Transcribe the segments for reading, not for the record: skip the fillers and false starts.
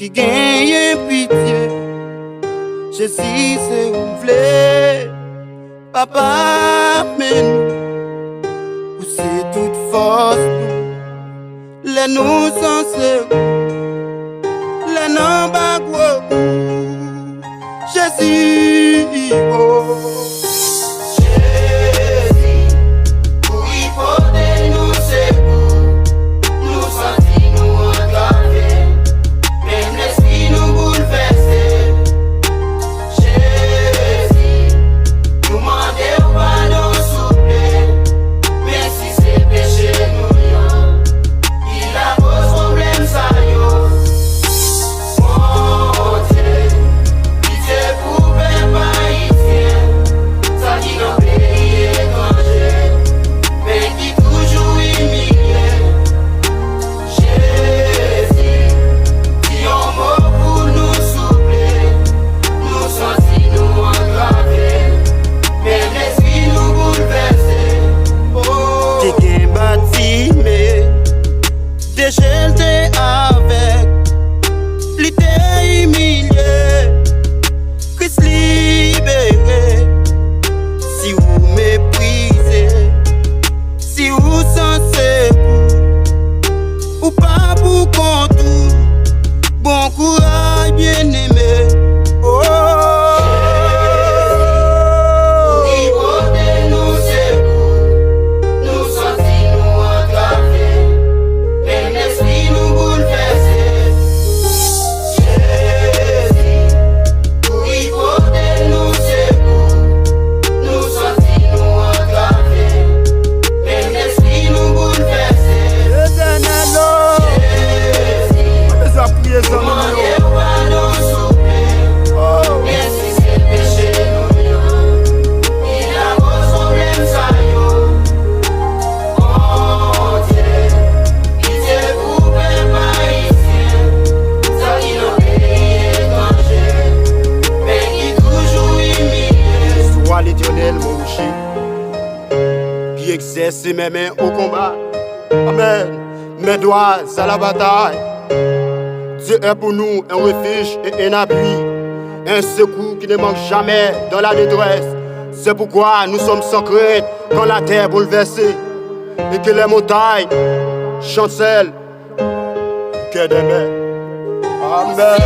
qui gagne pitié. Jésus c'est où v'lez, papa mais nous, ou c'est toute force nous, les nous censés, les non bagou, Jésus, oh. J'étais avec, l'idée humiliée, Christ libéré. Si vous méprisez, si vous censez ou pas pour compte, bon courage bien aimé. Oh. Qui exerce mes mains au combat. Amen. Mes doigts à la bataille. Dieu est pour nous un refuge et un appui, un secours qui ne manque jamais dans la détresse. C'est pourquoi nous sommes sans crainte quand la terre est bouleversée et que les montagnes chancellent que des mers. Amen.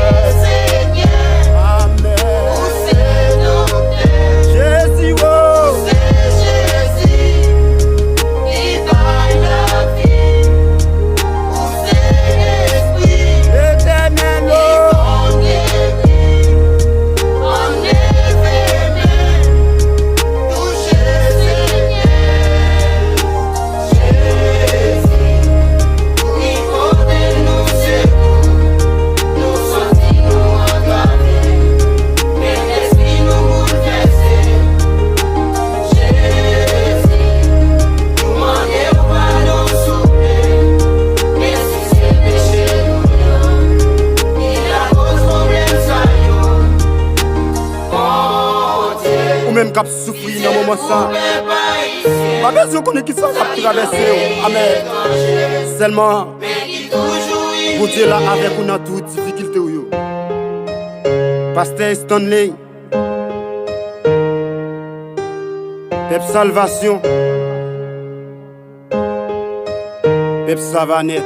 Même cap souffrir dans le moment ça. Pas besoin qu'on ait qui ça a traversé. Amen. Seulement, vous Dieu là avec nous dans toute difficulté. Pasteur Stanley, Pep Salvation, Pep Savanet.